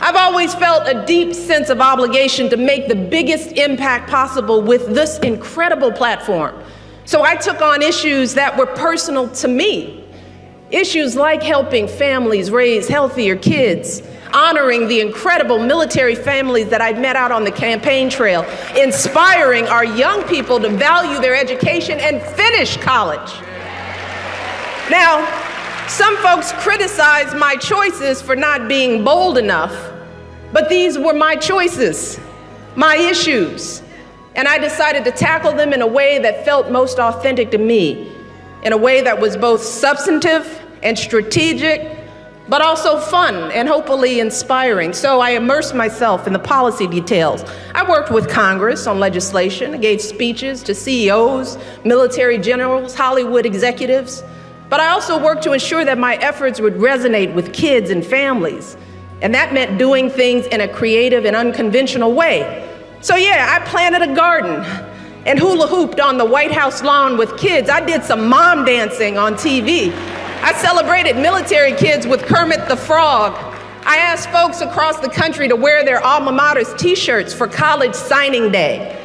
I've always felt a deep sense of obligation to make the biggest impact possible with this incredible platform. So I took on issues that were personal to me. Issues like helping families raise healthier kids, honoring the incredible military families that I'd met out on the campaign trail, inspiring our young people to value their education and finish college. Now, some folks criticize my choices for not being bold enough, but these were my choices, my issues, and I decided to tackle them in a way that felt most authentic to me, in a way that was both substantive and strategic, but also fun and hopefully inspiring. So I immersed myself in the policy details. I worked with Congress on legislation. I gave speeches to CEOs, military generals, Hollywood executives. But I also worked to ensure that my efforts would resonate with kids and families. And that meant doing things in a creative and unconventional way. So yeah, I planted a garden and hula hooped on the White House lawn with kids. I did some mom dancing on TV. I celebrated military kids with Kermit the Frog. I asked folks across the country to wear their alma mater's t-shirts for college signing day.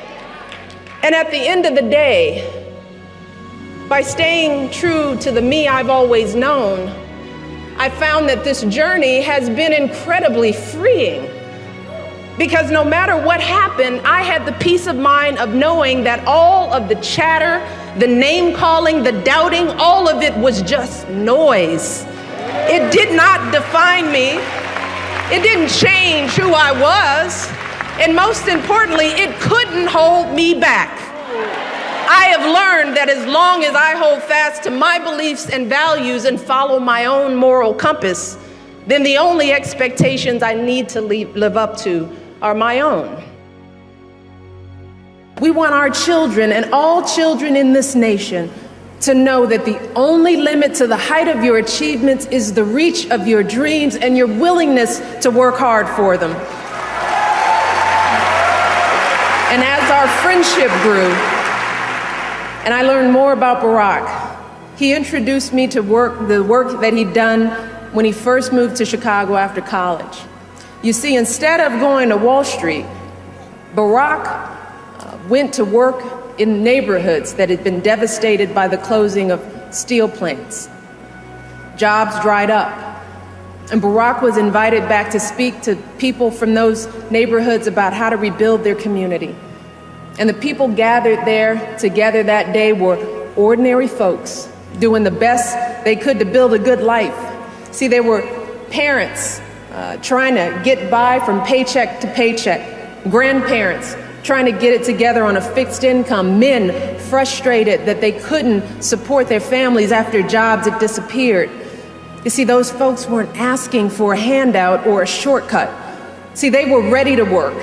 And at the end of the day, by staying true to the me I've always known, I found that this journey has been incredibly freeing. Because no matter what happened, I had the peace of mind of knowing that all of the chatter, the name calling, the doubting, all of it was just noise. It did not define me. It didn't change who I was. And most importantly, it couldn't hold me back. I have learned that as long as I hold fast to my beliefs and values and follow my own moral compass, then the only expectations I need to live up to are my own. We want our children and all children in this nation to know that the only limit to the height of your achievements is the reach of your dreams and your willingness to work hard for them. And as our friendship grew, and I learned more about Barack, he introduced me to the work that he'd done when he first moved to Chicago after college. You see, instead of going to Wall Street, Barack went to work in neighborhoods that had been devastated by the closing of steel plants. Jobs dried up, and Barack was invited back to speak to people from those neighborhoods about how to rebuild their community. And the people gathered there together that day were ordinary folks doing the best they could to build a good life. See, they were parents trying to get by from paycheck to paycheck, grandparents trying to get it together on a fixed income, men frustrated that they couldn't support their families after jobs had disappeared. You see, those folks weren't asking for a handout or a shortcut. See, they were ready to work.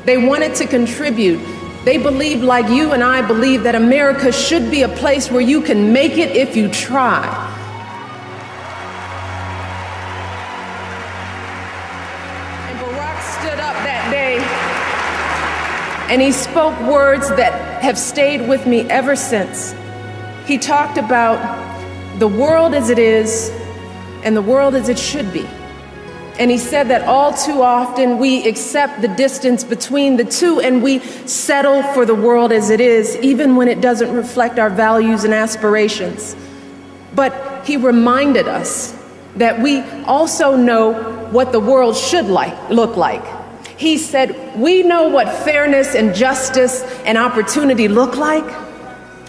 They wanted to contribute. They believed, like you and I believe, that America should be a place where you can make it if you try. And he spoke words that have stayed with me ever since. He talked about the world as it is and the world as it should be. And he said that all too often we accept the distance between the two and we settle for the world as it is, even when it doesn't reflect our values and aspirations. But he reminded us that we also know what the world should look like. He said, we know what fairness and justice and opportunity look like.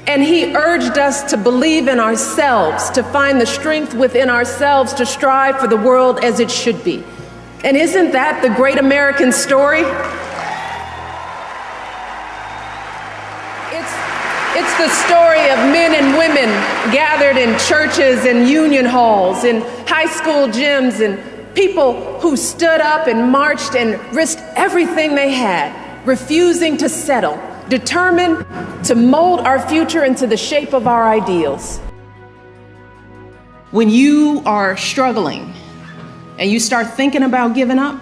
And he urged us to believe in ourselves, to find the strength within ourselves to strive for the world as it should be. And isn't that the great American story? It's the story of men and women gathered in churches and union halls, in high school gyms, and people who stood up and marched and risked everything they had, refusing to settle, determined to mold our future into the shape of our ideals. When you are struggling and you start thinking about giving up,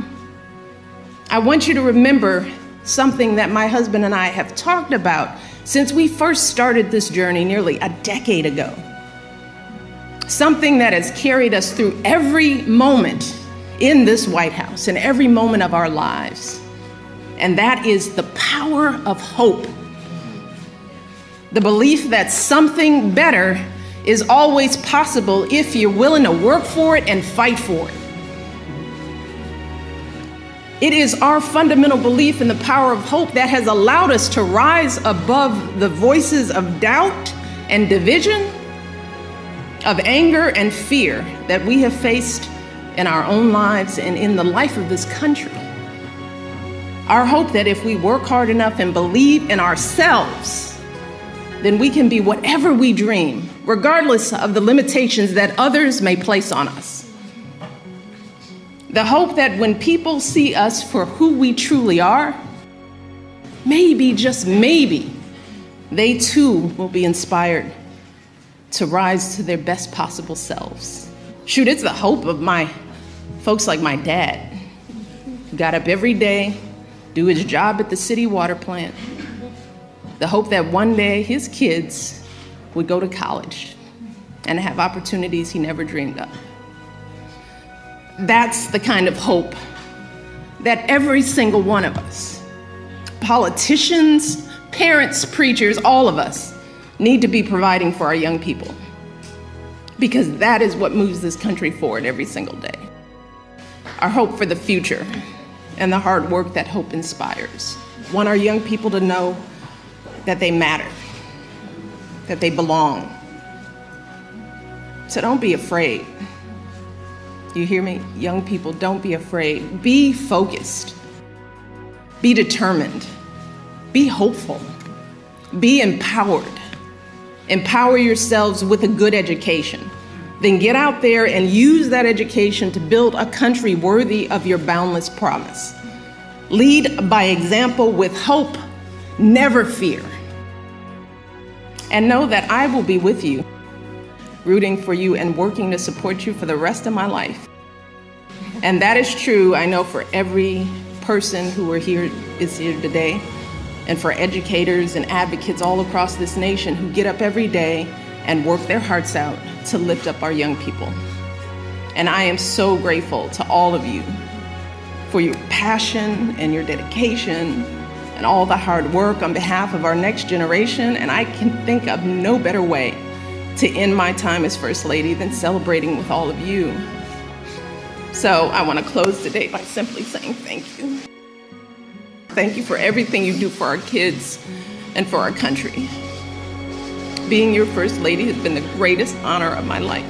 I want you to remember something that my husband and I have talked about since we first started this journey nearly a decade ago. Something that has carried us through every moment in this White House, in every moment of our lives. And that is the power of hope. The belief that something better is always possible if you're willing to work for it and fight for it. It is our fundamental belief in the power of hope that has allowed us to rise above the voices of doubt and division, of anger and fear that we have faced in our own lives and in the life of this country. Our hope that if we work hard enough and believe in ourselves, then we can be whatever we dream, regardless of the limitations that others may place on us. The hope that when people see us for who we truly are, maybe, just maybe, they too will be inspired to rise to their best possible selves. Shoot, it's the hope of my folks like my dad, who got up every day, do his job at the city water plant. The hope that one day his kids would go to college and have opportunities he never dreamed of. That's the kind of hope that every single one of us, politicians, parents, preachers, all of us, need to be providing for our young people. Because that is what moves this country forward every single day. Our hope for the future and the hard work that hope inspires. We want our young people to know that they matter, that they belong. So don't be afraid. You hear me? Young people, don't be afraid. Be focused. Be determined. Be hopeful. Be empowered. Empower yourselves with a good education. Then get out there and use that education to build a country worthy of your boundless promise. Lead by example with hope, never fear. And know that I will be with you, rooting for you and working to support you for the rest of my life. And that is true, I know, for every person who is here today, and for educators and advocates all across this nation who get up every day and work their hearts out to lift up our young people. And I am so grateful to all of you for your passion and your dedication and all the hard work on behalf of our next generation. And I can think of no better way to end my time as First Lady than celebrating with all of you. So I want to close today by simply saying thank you. Thank you for everything you do for our kids and for our country. Being your First Lady has been the greatest honor of my life.